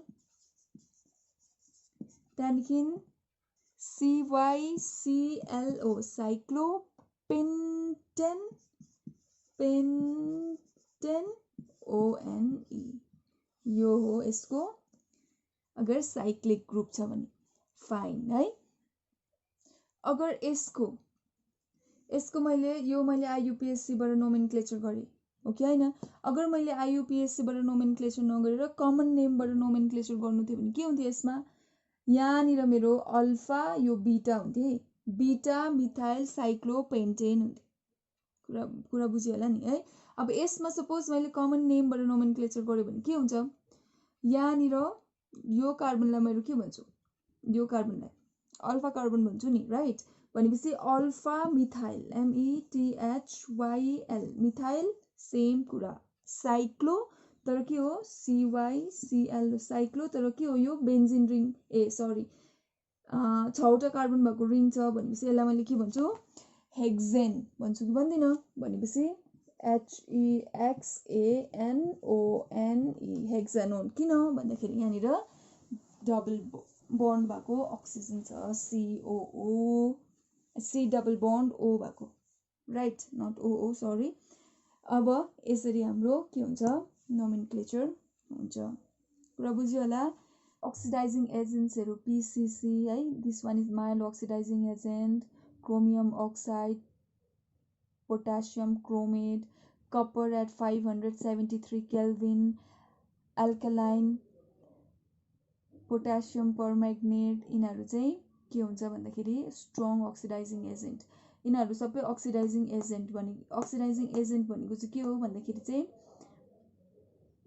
[SPEAKER 1] त्यहाँदेखि CYCLO साइक्लो पेन्टेनओएनई यो हो यसको अगर साइक्लिक ग्रुप छ भने फाइन है अगर यसको मैले IUPAC बाट नोमेनक्लेचर गरे हो कि हैन अगर मैले IUPAC बाट नोमेनक्लेचर नगरेर कमन नेम बाट नोमेनक्लेचर गर्नु थियो भने के हुन्थ्यो यसमा यहाँनिर मेरो अल्फा यो बीटा हुन्थ्यो बीटा मिथाइल साइक्लोपेन्टेन हुन्थ्यो कुरा बुझियो होला नि है अब यसमा सपोज मैले कमन नेम बाट नोमेनक्लेचर गरे भने के हुन्छ यहाँनिर यो कार्बनलाई मैले के भन्छु यो कार्बनलाई अल्फा कार्बन भन्छु नि राइट भनेपछि alpha methyl METHYL methyl same कुरा साइक्लो तर के हो CYCL साइक्लो तर के हो यो बेन्जिन रिङ सरी 6 वटा कार्बन भएको रिङ छ भनेपछि यसलाई मैले के भन्छु हेक्सेन भन्छु कि भन्दिन भनेपछि HEXANONE हेक्सानोन किन भन्दाखेरि यहाँनिर डबल बन्ड भएको अक्सिजन छ C डबल बन्ड O भएको राइट नट OO सरी अब यसरी हाम्रो के हुन्छ नोमेनक्लेचर हुन्छ कुरा बुझ्यो होला oxidizing agents PCC है this one is mild oxidizing agent chromium oxide potassium chromate copper at 573 Kelvin alkaline potassium permanganate यिनीहरु चाहिँ के हुन्छ भन्दाखेरि strong oxidizing agent यिनीहरु सबै oxidizing agent भनेको चाहिँ के हो भन्दाखेरि चाहिँ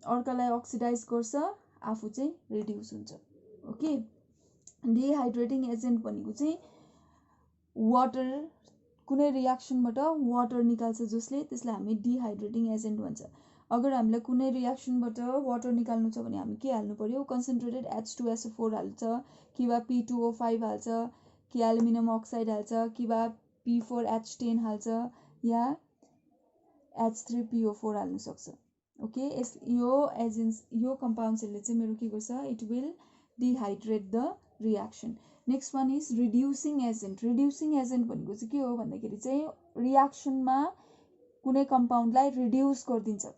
[SPEAKER 1] अर्कालाई अक्सिडाइज गर्छ, आफू चाहिँ रिड्युस हुन्छ। ओके, डिहाइड्रेटिङ एजेन्ट भनेको चाहिँ वाटर, कुनै रियाक्सनबाट वाटर निकाल्छ जसले, त्यसलाई हामी डिहाइड्रेटिङ एजेन्ट भन्छ। अगर हामीलाई कुनै रियाक्सनबाट वाटर निकाल्नु छ भने हामी के हाल्नु पर्यो, कन्सन्ट्रेटेड H2SO4 हाल्छ, कि वा P2O5 हाल्छ, कि एल्युमिनियम अक्साइड हाल्छ, कि वा P4H10 हाल्छ, या H3PO4 हाल्नु सक्छ। ओके, यो कम्पाउन्ड्सहरूले चाहिँ मेरो के गर्छ, it will dehydrate the reaction. Next one is reducing agent. Reducing agent भनेको चाहिँ के हो भन्दाखेरि चाहिँ रियाक्सनमा कुनै कम्पाउन्डलाई रिड्युस गरिदिन्छ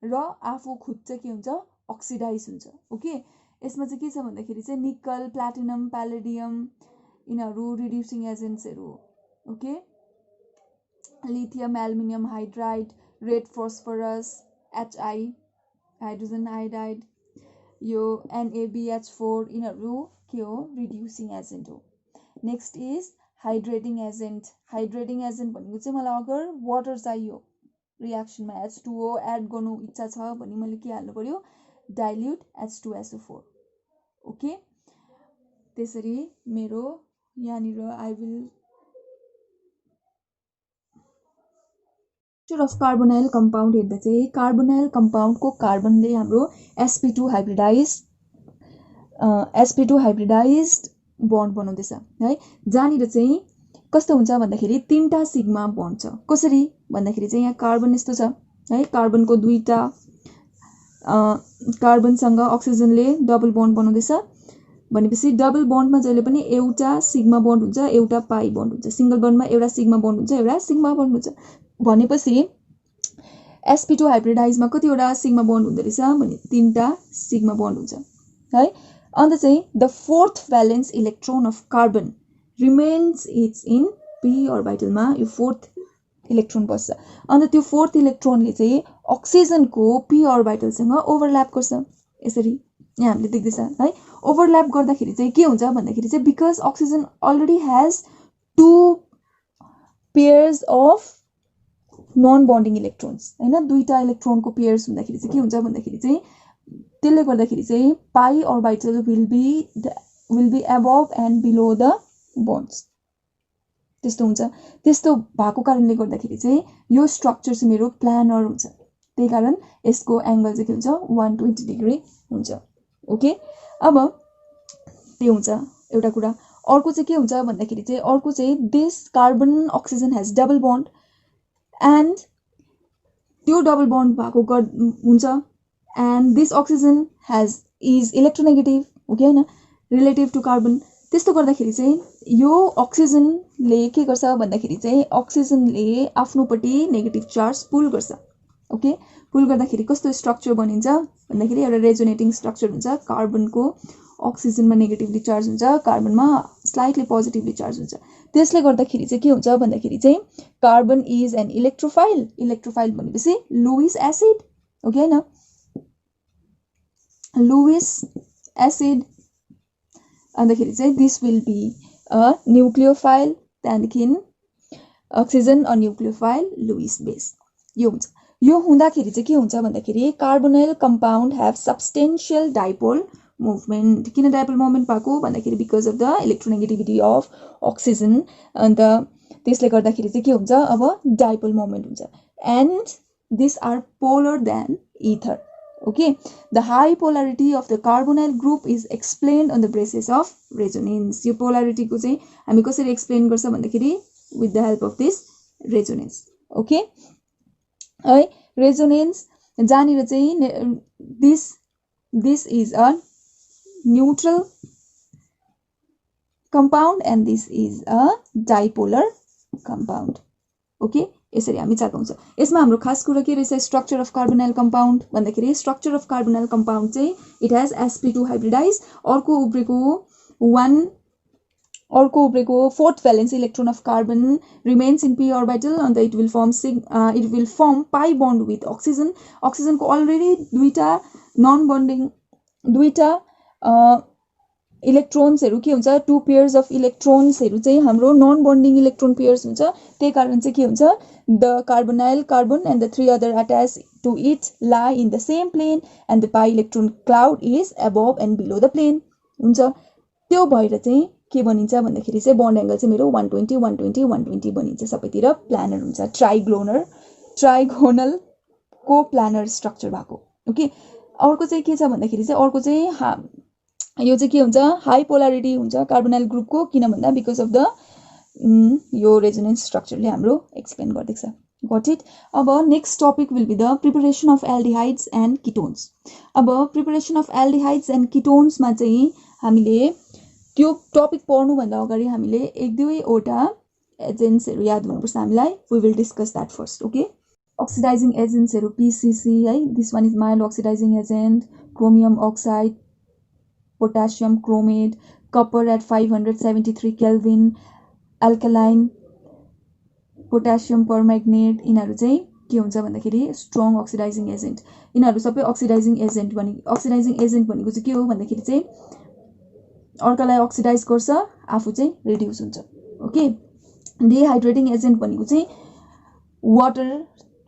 [SPEAKER 1] र आफू खुद चाहिँ के हुन्छ, अक्सिडाइज हुन्छ। ओके, यसमा चाहिँ के छ भन्दाखेरि चाहिँ निकल, प्लाटिनम, प्यालेडियम यिनीहरू रिड्युसिङ एजेन्ट्सहरू हो। Okay, lithium, aluminium hydride, red phosphorus, HI hydrogen iodide, यो NaBH4 यिनीहरू के हो, रिड्युसिङ एजेन्ट हो। Next is hydrating agent. Hydrating agent भनेको चाहिँ मलाई अगर वाटर चाहियो रियाक्सनमा, H2O एड गर्नु इच्छा छ भने मैले के हाल्नु पर्यो, डाइल्युट H2SO4। ओके, त्यसरी मेरो यहाँनिर I will of carbonyl compound हेर्दा चाहिँ कार्बोनाइल कम्पाउन्डको कार्बनले हाम्रो sp2 हाइब्रिडाइज्ड बन्ड बनाउँदैछ है। जहाँनिर चाहिँ कस्तो हुन्छ भन्दाखेरि 3टा सिग्मा बन्ड छ। कसरी भन्दाखेरि चाहिँ यहाँ कार्बन यस्तो छ है, कार्बनको 2टा कार्बनसँग अक्सिजनले डबल बन्ड बनाउँदैछ भनेपछि डबल बन्डमा जहिले पनि एउटा सिग्मा बन्ड हुन्छ, एउटा पाई बन्ड हुन्छ। सिंगल बन्डमा एउटा सिग्मा बन्ड हुन्छ, एउटा सिग्मा बन्ड हुन्छ। भनेपछि sp2 हाइब्रिडाइजमा कतिवटा सिग्मा बन्ड हुँदो रहेछ भने 3टा सिग्मा बन्ड हुन्छ है। अन्त चाहिँ the fourth valence electron of carbon remains it's in p अर्बिटलमा यो फोर्थ इलेक्ट्रोन बस्छ। अन्त त्यो फोर्थ इलेक्ट्रोनले चाहिँ अक्सिजनको p अर्बिटलसँग ओभरल्याप गर्छ। यसरी यहाँ हामीले देख्दैछ है। ओभरल्याप गर्दाखेरि चाहिँ के हुन्छ भन्दाखेरि चाहिँ because oxygen already has 2 pairs of non bonding electrons हैन, 2टा इलेक्ट्रोनको पेयर्स हुँदाखेरि चाहिँ के हुन्छ भन्दाखेरि चाहिँ त्यसले गर्दाखेरि चाहिँ pi orbital will be above and below the bonds. त्यस्तो हुन्छ। त्यस्तो भएको कारणले गर्दाखेरि चाहिँ यो स्ट्रक्चर चाहिँ मेरो प्लानर हुन्छ। त्यही कारण यसको एंगल चाहिँ के हुन्छ, 120 डिग्री हुन्छ। ओके, अब त्यो हुन्छ एउटा कुरा। अर्को चाहिँ के हुन्छ भन्दाखेरि चाहिँ अर्को चाहिँ this carbon oxygen has double bond and त्यो डबल बन्ड भएको हुन्छ and this oxygen is electronegative. Okay हैन, रिलेटिभ टु कार्बन। त्यस्तो गर्दाखेरि चाहिँ यो अक्सिजनले के गर्छ भन्दाखेरि चाहिँ अक्सिजनले आफ्नोपट्टि नेगेटिभ चार्ज पुल गर्छ। ओके, पुल गर्दाखेरि कस्तो स्ट्रक्चर बनिन्छ भन्दाखेरि एउटा रेजोनेटिङ स्ट्रक्चर हुन्छ। कार्बनको अक्सिजनमा नेगेटिभली चार्ज हुन्छ, कार्बनमा स्लाइटली पोजिटिभली चार्ज हुन्छ। त्यसले गर्दाखेरि चाहिँ के हुन्छ भन्दाखेरि चाहिँ carbon is an electrophile. Electrophile भनेपछि लुइस एसिड। ओके हैन, लुइस एसिड। अन्तखेरि चाहिँ this will be a nucleophile. त्यहाँदेखि oxygen a nucleophile, Lewis base. यो हुन्छ। यो हुँदाखेरि चाहिँ के हुन्छ भन्दाखेरि carbonyl compound have substantial dipole movement. किन डाइपोल मुभमेन्ट भएको भन्दाखेरि because of the electronegativity of oxygen. And त्यसले गर्दाखेरि चाहिँ के हुन्छ, अब डाइपोल मुभमेन्ट हुन्छ। And this are polar then ether. Okay, the high polarity of the carbonyl group is explained on the basis of resonance. यो पोलारिटीको चाहिँ हामी कसरी एक्सप्लेन गर्छ भन्दाखेरि with the help of this resonance. Okay है, resonance जहाँनिर चाहिँ this is a neutral compound and this is a dipolar compound. ओके, यसरी हामी चाल पाउँछ। यसमा हाम्रो खास कुरा के रहेछ, स्ट्रक्चर अफ कार्बोनाइल कम्पाउन्ड भन्दाखेरि स्ट्रक्चर अफ कार्बोनाइल कम्पाउन्ड चाहिँ इट हेज sp2 हाइब्रिडाइज। अर्को उब्रेको fourth valence electron of carbon remains in p orbital. And it will form pi bond with oxygen. अक्सिजनको अलरेडी 2टा नन बन्डिङ 2टा इलेक्ट्रोन्सहरू के हुन्छ 2 पेयर्स अफ इलेक्ट्रोन्सहरू चाहिँ हाम्रो नन बन्डिङ इलेक्ट्रोन पेयर्स हुन्छ त्यही कारण चाहिँ के हुन्छ the carbonyl carbon and the 3 other attach to it लाई in the same plane and the pi electron cloud is above and below the plane हुन्छ त्यो भएर चाहिँ के बनिन्छ भन्दाखेरि चाहिँ बन्ड एङ्गल चाहिँ मेरो 120 120 120 बनिन्छ सबैतिर प्लानर हुन्छ ट्राइगोनल को प्लानर स्ट्रक्चर भएको ओके अर्को चाहिँ के छ भन्दाखेरि चाहिँ अर्को चाहिँ यो चाहिँ के हुन्छ हाई पोलारिटी हुन्छ कार्बोनाइल ग्रुपको किन भन्दा बिकज अफ द यो रेजोनेन्स स्ट्रक्चरले हाम्रो एक्सप्लेन गर्दैछ गट इट अब next topic will be the preparation of aldehydes and ketones अब प्रिपरेसन अफ एल्डिहाइड्स एन्ड किटोन्समा चाहिँ हामीले त्यो टपिक पढ्नुभन्दा अगाडि हामीले एक दुईवटा एजेन्ट्सहरू याद हुनुपर्छ हामीलाई we will discuss that first okay oxidising एजेन्ट्सहरू पिसिसी है this one is mild oxidising agent chromium oxide potassium chromate copper at 573 kelvin alkaline potassium permanganate यिनीहरू चाहिँ के हुन्छ भन्दाखेरि स्ट्रङ अक्सिडाइजिङ एजेन्ट यिनीहरू सबै अक्सिडाइजिङ एजेन्ट भनेको चाहिँ के हो भन्दाखेरि चाहिँ अर्कालाई अक्सिडाइज गर्छ आफू चाहिँ रिड्युस हुन्छ ओके डिहाइड्रेटिङ एजेन्ट भनेको चाहिँ वाटर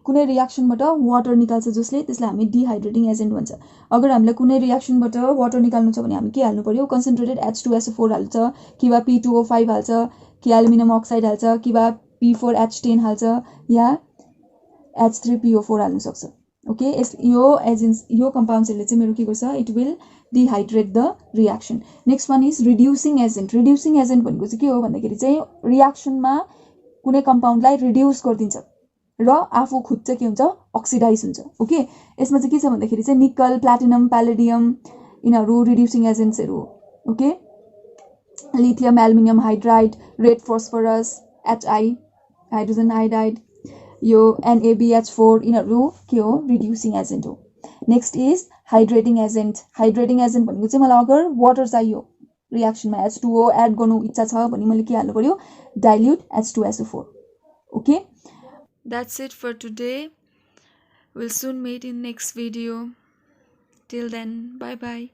[SPEAKER 1] कुनै रियाक्सनबाट वाटर निकाल्छ जसले त्यसलाई हामी डिहाइड्रेटिङ एजेन्ट भन्छ अगर हामीलाई कुनै रियाक्सनबाट वाटर निकाल्नु छ भने हामी के हाल्नु पर्यो कन्सन्ट्रेटेड H2SO4 हाल्छ कि वा P2O5 हाल्छ कि एल्युमिनियम अक्साइड हाल्छ कि वा P4H10 हाल्छ या H3PO4 हाल्नु सक्छ ओके यो कम्पाउन्ड्सहरूले चाहिँ मेरो के गर्छ it will dehydrate the reaction next one is reducing agent भनेको चाहिँ के हो भन्दाखेरि चाहिँ रियाक्सनमा कुनै कम्पाउन्डलाई रिड्युस गरिदिन्छ र आफू खुद चाहिँ के हुन्छ अक्सिडाइज हुन्छ ओके यसमा चाहिँ के छ भन्दाखेरि चाहिँ निकल प्लाटिनम प्यालेडियम यिनीहरू रिड्युसिङ एजेन्ट्सहरू okay lithium aluminium hydride red phosphorus HI hydrogen iodide यो NaBH4 यिनीहरू के हो रिड्युसिङ एजेन्ट हो नेक्स्ट इज हाइड्रेटिङ एजेन्ट भनेको चाहिँ मलाई अगर वाटर चाहियो रियाक्सनमा H2O एड गर्नु इच्छा छ भने मैले के हाल्नु पर्यो dilute H2SO4 okay That's it for today. We'll soon meet in next video. Till then, bye bye.